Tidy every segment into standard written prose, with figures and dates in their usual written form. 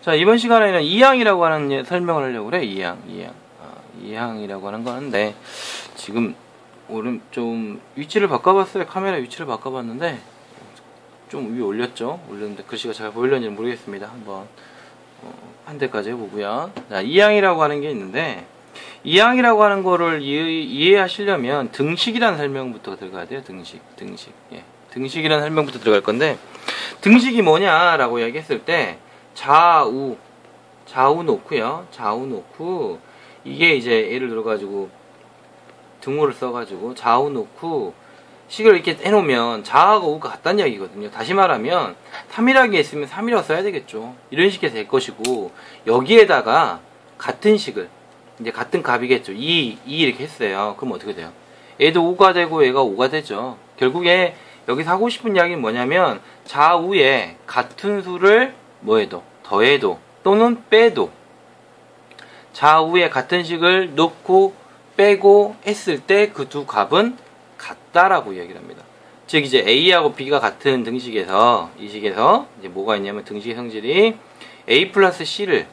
자, 이번 시간에는 이항이라고 하는 설명을 하려고 그래. 이항이라고 하는 거는데, 지금 오늘 좀 위치를 바꿔봤어요. 카메라 위치를 바꿔봤는데 좀 위에 올렸는데 글씨가 잘 보이려는지 모르겠습니다. 한번 한 대까지 해보고요. 자, 이항이라고 하는 게 있는데, 이항이라고 하는 거를 이해하시려면 등식이라는 설명부터 들어가야 돼요. 등식. 예. 등식이라는 설명부터 들어갈 건데, 등식이 뭐냐라고 이야기했을 때 좌우 놓고요. 좌우 놓고, 이게 이제 예를 들어가지고 등호를 써가지고 좌우 놓고 식을 이렇게 해놓으면 좌하고 우가 같다는 이야기거든요. 다시 말하면 3이라는 게 있으면 3이라고 써야 되겠죠. 이런 식이 될 것이고, 여기에다가 같은 식을, 이제 같은 값이겠죠. 2 이렇게 했어요. 그럼 어떻게 돼요? 얘도 5가 되고 얘가 5가 되죠. 결국에 여기서 하고 싶은 이야기는 뭐냐면, 좌우에 같은 수를 뭐해도, 더해도 또는 빼도, 좌우에 같은 식을 넣고 빼고 했을 때 그 두 값은 같다라고 이야기를 합니다. 즉 이제 A하고 B가 같은 등식에서, 이 식에서 이제 뭐가 있냐면, 등식의 성질이 A 플러스 C를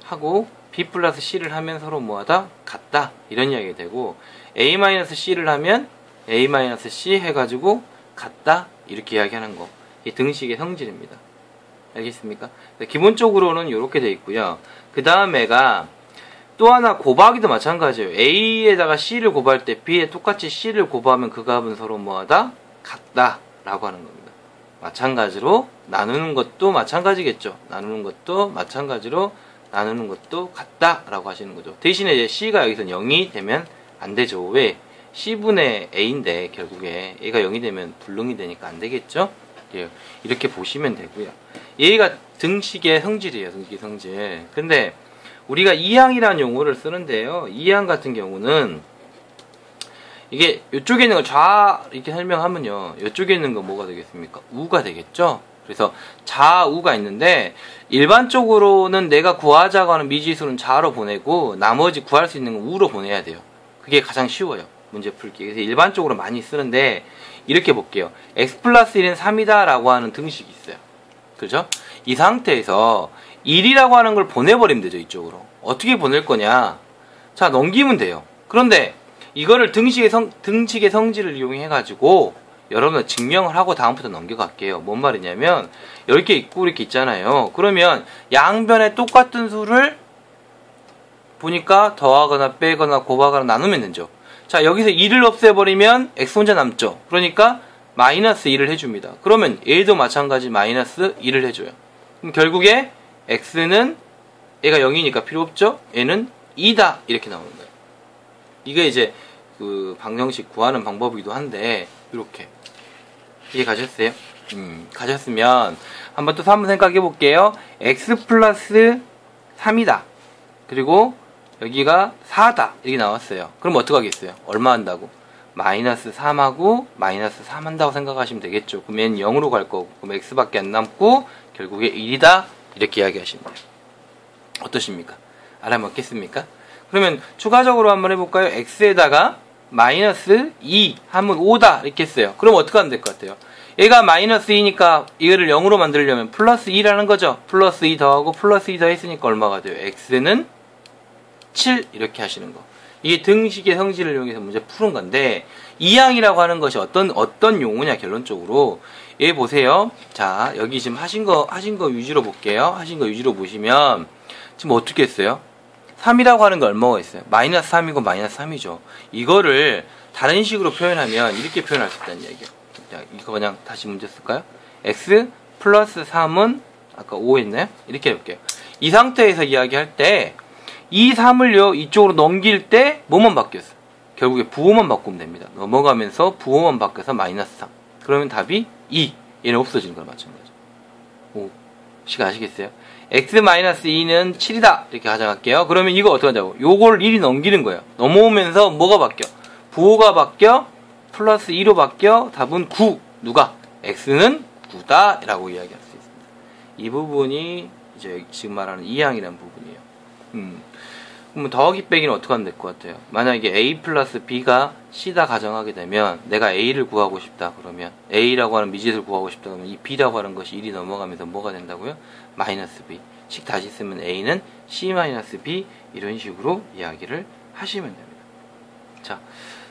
하고 B 플러스 C를 하면 서로 뭐하다? 같다, 이런 이야기가 되고, A 마이너스 C를 하면 A 마이너스 C 해가지고 같다, 이렇게 이야기하는 거, 이 등식의 성질입니다. 알겠습니까? 기본적으로는 이렇게 돼 있고요. 그 다음에가 또 하나, 곱하기도 마찬가지예요. A에다가 C를 곱할 때 B에 똑같이 C를 곱하면 그 값은 서로 뭐하다? 같다 라고 하는 겁니다. 마찬가지로 나누는 것도 마찬가지겠죠. 나누는 것도 마찬가지로 나누는 것도 같다 라고 하시는 거죠. 대신에 이제 C가 여기서 0이 되면 안 되죠. 왜? C분의 A인데 결국에 A가 0이 되면 불능이 되니까 안 되겠죠. 이렇게 보시면 되고요. 얘가 등식의 성질이에요. 등식의 성질. 근데 우리가 이항이라는 용어를 쓰는데요. 이항 같은 경우는 이게 이쪽에 있는 거 이렇게 설명하면요, 이쪽에 있는 거 뭐가 되겠습니까? 우가 되겠죠. 그래서 좌우가 있는데, 일반적으로는 내가 구하자고 하는 미지수는 좌로 보내고 나머지 구할 수 있는 건 우로 보내야 돼요. 그게 가장 쉬워요, 문제 풀기. 그래서 일반적으로 많이 쓰는데, 이렇게 볼게요. x 플러스 1은 3이다 라고 하는 등식이 있어요. 그죠? 이 상태에서 1이라고 하는 걸 보내버리면 되죠. 이쪽으로 어떻게 보낼 거냐, 자, 넘기면 돼요. 그런데 이거를 등식의 성질을 이용해 가지고 여러분 증명을 하고 다음부터 넘겨갈게요. 뭔 말이냐면, 이렇게 있고 이렇게 있잖아요. 그러면 양변에 똑같은 수를 보니까 더하거나 빼거나 곱하거나 나누면 되죠. 자, 여기서 2를 없애버리면 x 혼자 남죠. 그러니까 마이너스 2를 해줍니다. 그러면 얘도 마찬가지 마이너스 2를 해줘요. 그럼 결국에 x는 얘가 0이니까 필요 없죠. 얘는 2다 이렇게 나오는 거예요. 이게 이제 그 방정식 구하는 방법이기도 한데, 이렇게 이해 가셨어요? 가셨으면 한번 또 한번 생각해 볼게요. x 플러스 3이다. 그리고 여기가 4다 이렇게 나왔어요. 그럼 어떻게 하겠어요? 얼마 한다고? 마이너스 3하고 마이너스 3 한다고 생각하시면 되겠죠. 그럼 얘는 0으로 갈 거고, 그럼 x밖에 안 남고 결국에 1이다 이렇게 이야기하시면 돼요. 어떠십니까? 알아먹겠습니까? 그러면 추가적으로 한번 해볼까요? x에다가 마이너스 2 하면 5다 이렇게 했어요. 그럼 어떻게 하면 될 것 같아요? 얘가 마이너스 2니까 이거를 0으로 만들려면 플러스 2라는 거죠. 플러스 2 더하고 플러스 2 더했으니까 얼마가 돼요? x는 7 이렇게 하시는 거. 이게 등식의 성질을 이용해서 문제 푸는 건데, 이항이라고 하는 것이 어떤 용어냐, 결론적으로. 얘 보세요. 자, 여기 지금 하신 거 위주로 볼게요. 하신 거 위주로 보시면, 지금 어떻게 했어요? 3이라고 하는 거 얼마가 있어요? 마이너스 3이고 마이너스 3이죠. 이거를 다른 식으로 표현하면 이렇게 표현할 수 있다는 얘기예요. 자, 이거 그냥 다시 문제 쓸까요? x 플러스 3은 아까 5 했나요? 이렇게 해볼게요. 이 상태에서 이야기할 때, 이 3을요, 이쪽으로 넘길 때 뭐만 바뀌었어요? 결국에 부호만 바꾸면 됩니다. 넘어가면서 부호만 바뀌어서 마이너스 3. 그러면 답이 2. 얘는 없어지는 거랑 마찬가지죠. 오, 시간 아시겠어요? x-2는 7이다 이렇게 가정할게요. 그러면 이거 어떻게 하자고? 요걸 1이 넘기는 거예요. 넘어오면서 뭐가 바뀌어? 부호가 바뀌어 플러스 2로 바뀌어 답은 9. 누가? x는 9다 라고 이야기할 수 있습니다. 이 부분이 이제 지금 말하는 이항이라는 부분이에요. 그러면 더하기 빼기는 어떻게 하면 될 것 같아요? 만약에 a 플러스 b가 c다 가정하게 되면, 내가 a를 구하고 싶다 그러면, a라고 하는 미지수를 구하고 싶다 그러면 이 b라고 하는 것이 1이 넘어가면서 뭐가 된다고요? 마이너스 b. 식 다시 쓰면 a는 c-b 이런 식으로 이야기를 하시면 됩니다. 자,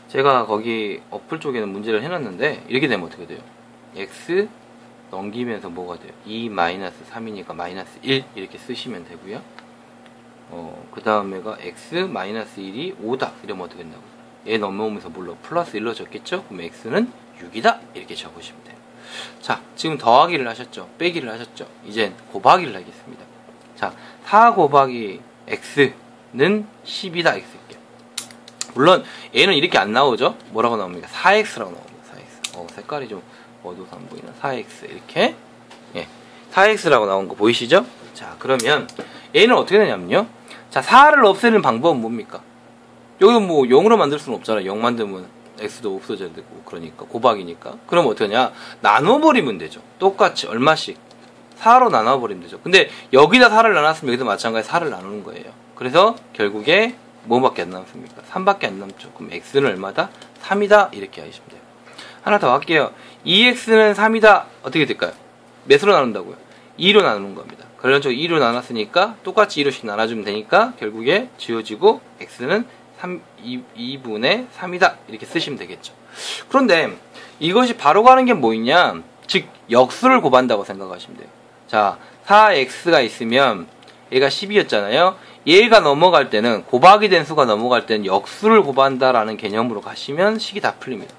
제가 거기 어플 쪽에는 문제를 해놨는데 이렇게 되면 어떻게 돼요? x 넘기면서 뭐가 돼요? 2-3이니까 -1 이렇게 쓰시면 되고요. 그 다음에가 x-1이 5다 이러면 어떻게 된다고? 얘 넘어오면서 물론 플러스 1로 적겠죠? 그럼 x는 6이다 이렇게 적으시면 돼요. 자, 지금 더하기를 하셨죠? 빼기를 하셨죠? 이젠 곱하기를 하겠습니다. 자, 4 곱하기 x는 10이다 x 할게요. 물론 얘는 이렇게 안 나오죠? 뭐라고 나옵니까? 4x라고 나옵니다. 4x. 색깔이 좀 어두워서 안 보이나? 4x 이렇게 4x라고 나온 거 보이시죠? 자, 그러면 얘는 어떻게 되냐면요. 자, 4를 없애는 방법은 뭡니까? 여기도 뭐 0으로 만들 수는 없잖아요. 0 만들면 x도 없어져야 되고 그러니까 곱하기니까. 그럼 어떠냐? 나눠버리면 되죠. 똑같이 얼마씩 4로 나눠버리면 되죠. 근데 여기다 4를 나눴으면 여기도 마찬가지 4를 나누는 거예요. 그래서 결국에 뭐밖에 안 남습니까? 3밖에 안 남죠. 그럼 x는 얼마다? 3이다 이렇게 하시면 돼요. 하나 더 할게요. 2x는 3이다 어떻게 될까요? 몇으로 나눈다고요? 2로 나누는 겁니다. 그런 쪽 2로 나눴으니까 똑같이 2로씩 나눠주면 되니까 결국에 지워지고 x는 2분의 3이다 이렇게 쓰시면 되겠죠. 그런데 이것이 바로 가는 게 뭐 있냐? 즉 역수를 곱한다고 생각하시면 돼요. 자, 4x가 있으면 얘가 10이었잖아요. 얘가 넘어갈 때는 곱하기 된 수가 넘어갈 때는 역수를 곱한다라는 개념으로 가시면 식이 다 풀립니다.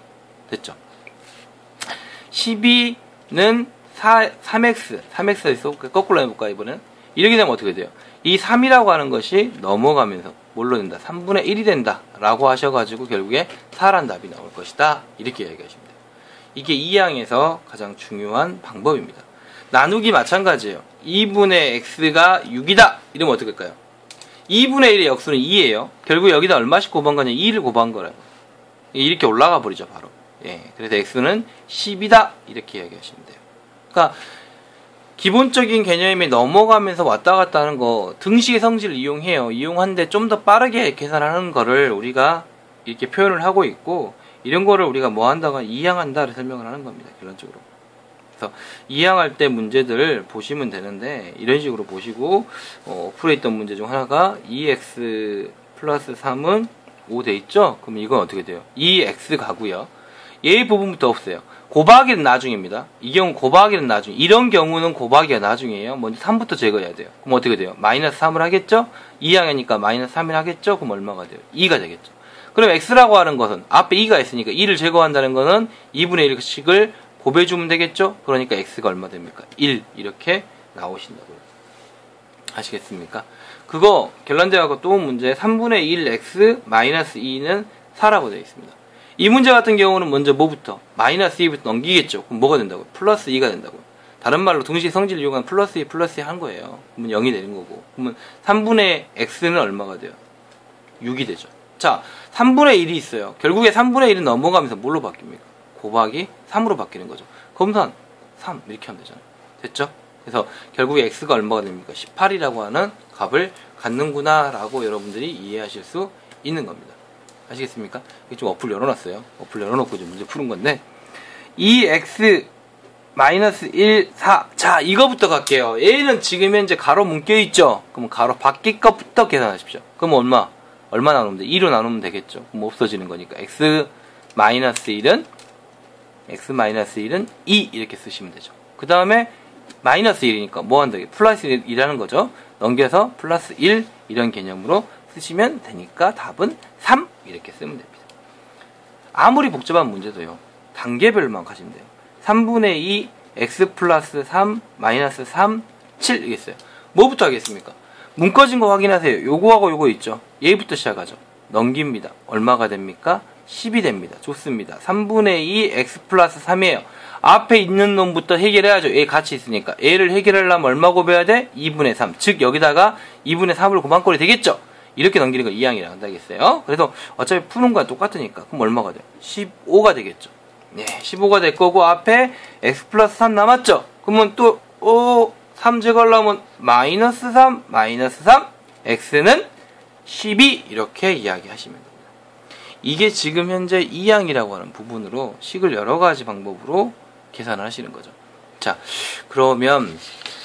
됐죠? 12는 3x가 있어. 거꾸로 해볼까요, 이번엔? 이렇게 되면 어떻게 돼요? 이 3이라고 하는 것이 넘어가면서 뭘로 된다? 3분의 1이 된다. 라고 하셔가지고 결국에 4란 답이 나올 것이다. 이렇게 얘기하시면 돼요. 이게 2항에서 가장 중요한 방법입니다. 나누기 마찬가지예요. 2분의 x가 6이다. 이러면 어떻게 할까요? 2분의 1의 역수는 2예요. 결국 여기다 얼마씩 곱한 거냐? 2를 곱한 거라고. 이렇게 올라가 버리죠, 바로. 예, 그래서 x는 10이다. 이렇게 이야기하시면 돼요. 그러니까 기본적인 개념이 넘어가면서 왔다 갔다 하는 거 등식의 성질을 이용해요. 이용하는데 좀 더 빠르게 계산하는 거를 우리가 이렇게 표현을 하고 있고 이런 거를 우리가 뭐 한다가 이항한다를 설명을 하는 겁니다. 결론적으로. 그래서 이항할 때 문제들 보시면 되는데 이런 식으로 보시고 어플에 있던 문제 중 하나가 2x 플러스 3은 5 돼 있죠? 그럼 이건 어떻게 돼요? 2x 가고요. 얘 부분부터 없어요. 곱하기는 나중입니다. 이 경우 곱하기는 나중. 이런 경우는 곱하기가 나중이에요. 먼저 3부터 제거해야 돼요. 그럼 어떻게 돼요? 마이너스 3을 하겠죠? 2항이니까 마이너스 3을 하겠죠? 그럼 얼마가 돼요? 2가 되겠죠. 그럼 x라고 하는 것은 앞에 2가 있으니까 2를 제거한다는 것은 2분의 1씩을 곱해주면 되겠죠? 그러니까 x가 얼마 됩니까? 1 이렇게 나오신다고요. 아시겠습니까? 그거 결란대하고 또 문제 3분의 1 x 마이너스 2는 4라고 되어 있습니다. 이 문제 같은 경우는 먼저 뭐부터? 마이너스 2부터 넘기겠죠. 그럼 뭐가 된다고요? 플러스 2가 된다고요. 다른 말로 등식 성질을 이용한 플러스 2 플러스 2 한 거예요. 그러면 0이 되는 거고. 그러면 3분의 x는 얼마가 돼요? 6이 되죠. 자, 3분의 1이 있어요. 결국에 3분의 1은 넘어가면서 뭘로 바뀝니까? 곱하기 3으로 바뀌는 거죠. 검산 3 이렇게 하면 되잖아요. 됐죠? 그래서 결국에 x가 얼마가 됩니까? 18이라고 하는 값을 갖는구나 라고 여러분들이 이해하실 수 있는 겁니다. 아시겠습니까? 이게 좀 어플 열어놨어요. 어플 열어놓고 좀 문제 푸는 건데 2x 마이너스 1, 4. 자, 이거부터 갈게요. 얘는 지금 현재 가로 묶여있죠? 그럼 가로 밖에 것부터 계산하십시오. 그럼 얼마 나누면 돼? 2로 나누면 되겠죠? 그럼 없어지는 거니까 x 마이너스 1은 2 이렇게 쓰시면 되죠. 그 다음에 마이너스 1이니까 뭐 한다? 플러스 1이라는 거죠. 넘겨서 플러스 1 이런 개념으로 쓰시면 되니까 답은 3 이렇게 쓰면 됩니다. 아무리 복잡한 문제도요. 단계별로만 가시면 돼요. 3분의 2 x 플러스 3 마이너스 3 7 이겠어요. 뭐부터 하겠습니까? 묶어진 거 확인하세요. 요거하고 요거 있죠. 얘부터 시작하죠. 넘깁니다. 얼마가 됩니까? 10이 됩니다. 좋습니다. 3분의 2 x 플러스 3이에요. 앞에 있는 놈부터 해결해야죠. 얘 같이 있으니까. 얘를 해결하려면 얼마 곱해야 돼? 2분의 3. 즉 여기다가 2분의 3을 곱한 꼴이 되겠죠. 이렇게 넘기는 거 2항이라 한다겠어요. 그래서 어차피 푸는 거랑 똑같으니까 그럼 얼마가 돼요? 15가 되겠죠. 네, 15가 될 거고 앞에 x 플러스 3 남았죠. 그러면 또 3 제거하려면 마이너스 3 x는 12 이렇게 이야기하시면 됩니다. 이게 지금 현재 2항이라고 하는 부분으로 식을 여러 가지 방법으로 계산을 하시는 거죠. 자, 그러면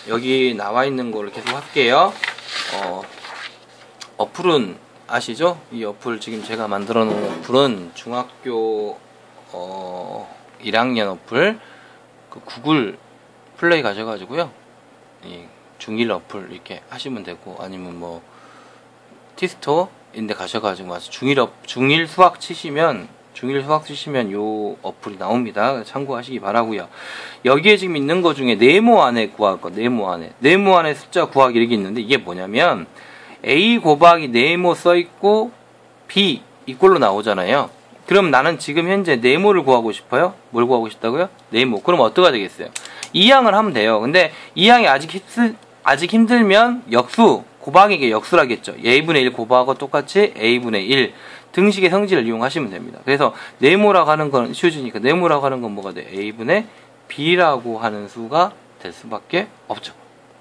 여기 나와 있는 거를 계속 할게요. 어플은 아시죠? 이 어플 지금 제가 만들어 놓은 어플은 중학교 1학년 어플 그 구글 플레이 가셔가지고요. 이 중1 어플 이렇게 하시면 되고, 아니면 뭐 티스토어인데 가셔가지고 와서 중1 수학 치시면 요 어플이 나옵니다. 참고하시기 바라고요. 여기에 지금 있는 거 중에 네모 안에 구할 거, 네모 안에 숫자 구하기 이렇게 있는데, 이게 뭐냐면 A 곱하기 네모 써있고 B 이꼴로 나오잖아요. 그럼 나는 지금 현재 네모를 구하고 싶어요. 뭘 구하고 싶다고요? 네모. 그럼 어떻게 되겠어요? 이 항을 하면 돼요. 근데 이 항이 아직 힘들면 역수 곱하기의 역수라겠죠. A분의 1 곱하고 똑같이 A분의 1 등식의 성질을 이용하시면 됩니다. 그래서 네모라고 하는 건 쉬워지니까 네모라고 하는 건 뭐가 돼? A분의 B라고 하는 수가 될 수밖에 없죠.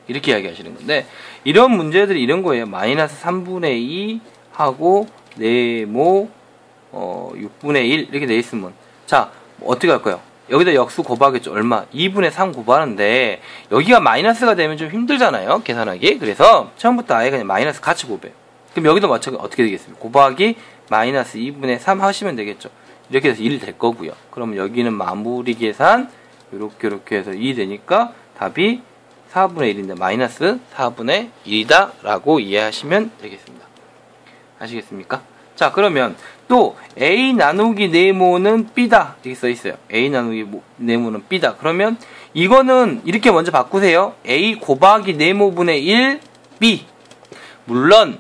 이렇게 이야기하시는 건데, 이런 문제들이 이런 거예요. 마이너스 3분의 2 하고 네모 6분의 1 이렇게 돼 있으면, 자 어떻게 할까요? 여기다 역수 곱하겠죠. 얼마? 2분의 3 곱하는데 여기가 마이너스가 되면 좀 힘들잖아요, 계산하기. 그래서 처음부터 아예 그냥 마이너스 같이 곱해요. 그럼 여기도 마찬가지 어떻게 되겠습니까? 곱하기 마이너스 2분의 3 하시면 되겠죠. 이렇게 해서 1 될 거고요. 그러면 여기는 마무리 계산 이렇게 해서 2 되니까 답이 4분의 1인데 마이너스 4분의 1이다 라고 이해하시면 되겠습니다. 아시겠습니까? 자, 그러면 또 A 나누기 네모는 B다 이렇게 써있어요. A 나누기 네모는 B다. 그러면 이거는 이렇게 먼저 바꾸세요. A 곱하기 네모분의 1 B. 물론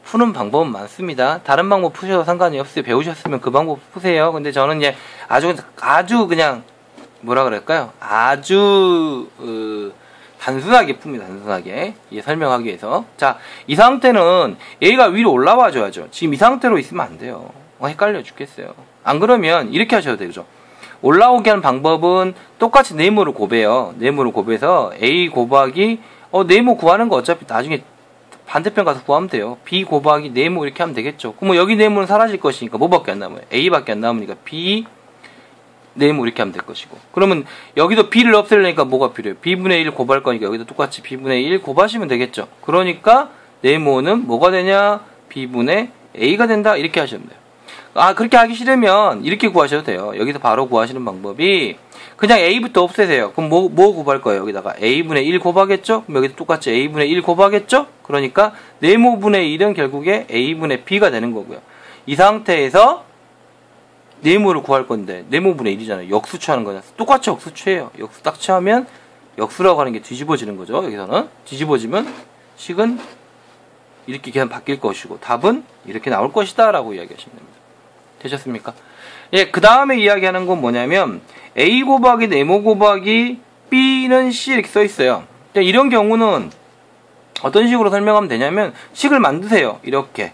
푸는 방법은 많습니다. 다른 방법 푸셔도 상관이 없어요. 배우셨으면 그 방법 푸세요. 근데 저는 이제 아주 그냥 뭐라 그럴까요? 아주 단순하게 풉니다. 단순하게 설명하기 위해서. 자, 이 상태는 A가 위로 올라와 줘야죠. 지금 이 상태로 있으면 안 돼요. 헷갈려 죽겠어요. 안 그러면 이렇게 하셔도 되죠. 올라오게 하는 방법은 똑같이 네모를 곱해요. 네모를 곱해서 A 곱하기 네모 구하는 거 어차피 나중에 반대편 가서 구하면 돼요. B 곱하기 네모 이렇게 하면 되겠죠. 그럼 여기 네모는 사라질 것이니까 뭐밖에 안 남아요? A밖에 안 남으니까 B 네모 이렇게 하면 될 것이고, 그러면 여기도 B를 없애려니까 뭐가 필요해요? B분의 1 곱할 거니까 여기도 똑같이 B분의 1 곱하시면 되겠죠. 그러니까 네모는 뭐가 되냐? B분의 A가 된다 이렇게 하시면 돼요. 그렇게 하기 싫으면 이렇게 구하셔도 돼요. 여기서 바로 구하시는 방법이 그냥 A부터 없애세요. 그럼 뭐 곱할 거예요? 여기다가 A분의 1 곱하겠죠? 그럼 여기도 똑같이 A분의 1 곱하겠죠? 그러니까 네모분의 1은 결국에 A분의 B가 되는 거고요. 이 상태에서 네모를 구할 건데 네모분의 1이잖아요. 역수 취하는 거잖아요. 똑같이 역수 취해요. 역수 딱 취하면 역수라고 하는 게 뒤집어지는 거죠. 여기서는 뒤집어지면 식은 이렇게 계산 바뀔 것이고 답은 이렇게 나올 것이다 라고 이야기하시면 됩니다. 되셨습니까? 예, 그 다음에 이야기하는 건 뭐냐면 A 곱하기 네모 곱하기 B는 C 이렇게 써 있어요. 이런 경우는 어떤 식으로 설명하면 되냐면 식을 만드세요. 이렇게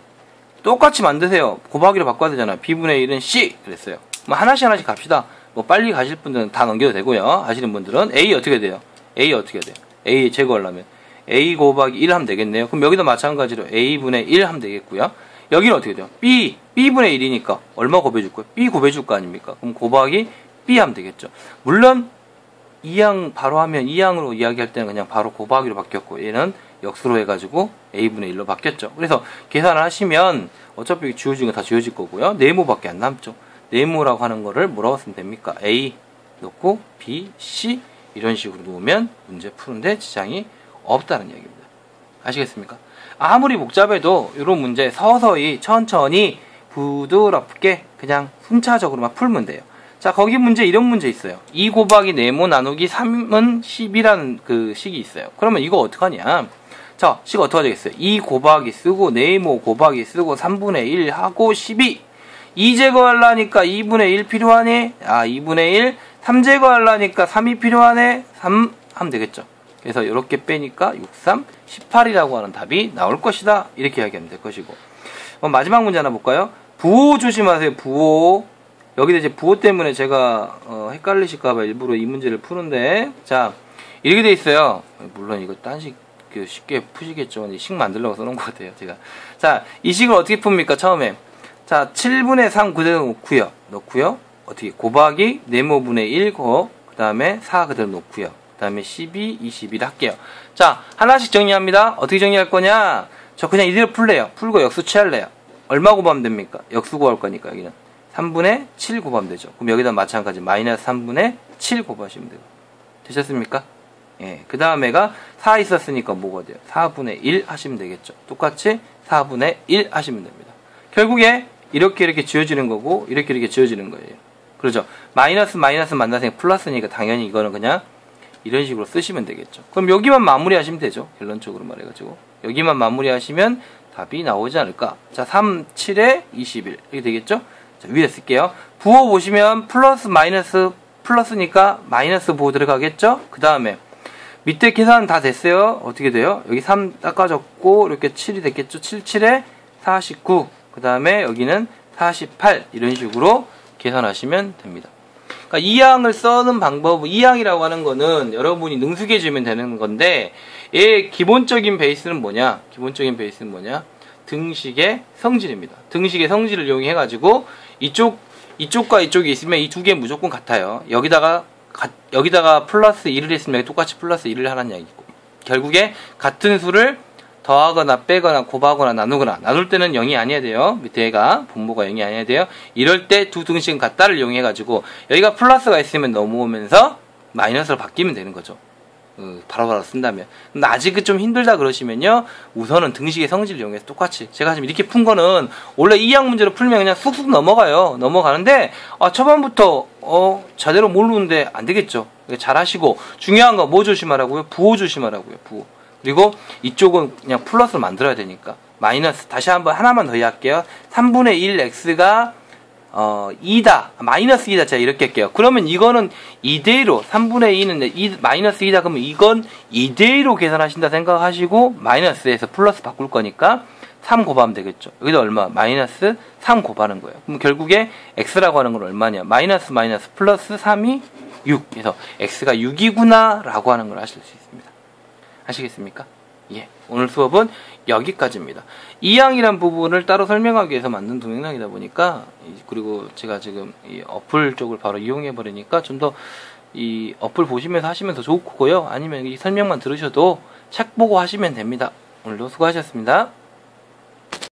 똑같이 만드세요. 곱하기로 바꿔야 되잖아요. B분의 1은 C 그랬어요. 뭐 하나씩 갑시다. 뭐 빨리 가실 분들은 다 넘겨도 되고요. 하시는 분들은 A 어떻게 돼요? A 제거하려면 A 곱하기 1 하면 되겠네요. 그럼 여기도 마찬가지로 A분의 1 하면 되겠고요. 여기는 어떻게 돼요? B분의 1이니까 얼마 곱해줄 거예요? B 곱해줄 거 아닙니까? 그럼 곱하기 B 하면 되겠죠. 물론 이 항 바로 하면 이 항으로 이야기할 때는 그냥 바로 곱하기로 바뀌었고, 얘는 역수로 해가지고 A분의 1로 바뀌었죠. 그래서 계산을 하시면 어차피 지워진 거 다 지워질 거고요. 네모밖에 안 남죠. 네모라고 하는 거를 뭐라고 쓰면 됩니까? A 넣고 B, C 이런 식으로 놓으면 문제 푸는데 지장이 없다는 얘기입니다. 아시겠습니까? 아무리 복잡해도 이런 문제 서서히 천천히 부드럽게 그냥 순차적으로만 풀면 돼요. 자, 거기 문제 이런 문제 있어요. 2 곱하기 네모 나누기 3은 10이라는 그 식이 있어요. 그러면 이거 어떡하냐? 자, 식 어떻게 되겠어요? 2 곱하기 쓰고 네모 곱하기 쓰고 3분의 1 하고 12. 2 제거하려니까 2분의 1 필요하네. 2분의 1. 3 제거하려니까 3이 필요하네. 3 하면 되겠죠. 그래서 이렇게 빼니까 6, 3, 18이라고 하는 답이 나올 것이다. 이렇게 이야기하면 될 것이고. 마지막 문제 하나 볼까요? 부호 조심하세요. 부호. 여기다 이제 부호 때문에 제가 헷갈리실까봐 일부러 이 문제를 푸는데, 자, 이렇게 돼 있어요. 물론 이거 딴식 쉽게 푸시겠죠. 식 만들려고 써놓은 것 같아요, 제가. 자, 이 식을 어떻게 풉니까, 처음에? 자, 7분의 3 그대로 넣고요. 어떻게? 곱하기 네모분의 1 그 다음에 4 그대로 놓고요. 다음에 12, 21 할게요. 자, 하나씩 정리합니다. 어떻게 정리할 거냐? 저 그냥 이대로 풀래요. 풀고 역수 취할래요. 얼마 곱하면 됩니까? 역수 구할 거니까 여기는 3분의 7 곱하면 되죠. 그럼 여기다 마찬가지 마이너스 3분의 7 곱하시면 돼요. 되셨습니까? 예. 그 다음에가 4 있었으니까 뭐가 돼요? 4분의 1 하시면 되겠죠. 똑같이 4분의 1 하시면 됩니다. 결국에 이렇게 지워지는 거고 이렇게 지워지는 거예요. 그렇죠? 마이너스 만나서 플러스니까 당연히 이거는 그냥 이런 식으로 쓰시면 되겠죠. 그럼 여기만 마무리 하시면 되죠. 결론적으로 말해가지고 여기만 마무리 하시면 답이 나오지 않을까. 자, 3, 7에 21 이렇게 되겠죠. 자, 위에 쓸게요. 부호 보시면 플러스 마이너스 플러스니까 마이너스 부호 들어가겠죠. 그 다음에 밑에 계산 다 됐어요. 어떻게 돼요? 여기 3 닦아졌고 이렇게 7이 됐겠죠. 7, 7에 49 그 다음에 여기는 48 이런 식으로 계산하시면 됩니다. 그러니까 이 항을 써는 방법, 이 항이라고 하는 거는 여러분이 능숙해 지면 되는 건데 얘의 기본적인 베이스는 뭐냐? 등식의 성질입니다. 등식의 성질을 이용해 가지고 이쪽과 이쪽이 있으면 이 두 개 무조건 같아요. 여기다가 플러스 1을 했으면 똑같이 플러스 1을 하라는 얘기고 결국에 같은 수를 더하거나 빼거나 곱하거나 나누거나 나눌 때는 0이 아니어야 돼요. 밑에 애가 분모가 0이 아니어야 돼요. 이럴 때 두 등식은 같다를 이용해 가지고 여기가 플러스가 있으면 넘어오면서 마이너스로 바뀌면 되는 거죠. 바로바로 쓴다면. 근데 아직은 좀 힘들다 그러시면요. 우선은 등식의 성질을 이용해서 똑같이 제가 지금 이렇게 푼 거는 원래 이 양 문제로 풀면 그냥 쑥쑥 넘어가는데 초반부터 제대로 모르는데 안 되겠죠. 잘 하시고 중요한 거 뭐 조심하라고요? 부호 조심하라고요. 부호. 그리고 이쪽은 그냥 플러스를 만들어야 되니까 마이너스 다시 한번 하나만 더 할게요. 3분의 1 x가 2다 마이너스 2다 제가 이렇게 할게요. 그러면 이거는 이대로 3분의 2는 마이너스 2다 그러면 이건 이대로 계산하신다 생각하시고 마이너스에서 플러스 바꿀 거니까 3 곱하면 되겠죠. 여기다 얼마? 마이너스 3 곱하는 거예요. 그럼 결국에 x라고 하는 건 얼마냐? 마이너스 플러스 3이 6 그래서 x가 6이구나 라고 하는 걸 아실 수 있습니다. 아시겠습니까? 예. 오늘 수업은 여기까지입니다. 이항이란 부분을 따로 설명하기 위해서 만든 동영상이다 보니까 그리고 제가 지금 이 어플 쪽을 바로 이용해 버리니까 좀 더 이 어플 보시면서 하시면 더 좋을 거고요. 아니면 이 설명만 들으셔도 책 보고 하시면 됩니다. 오늘도 수고하셨습니다.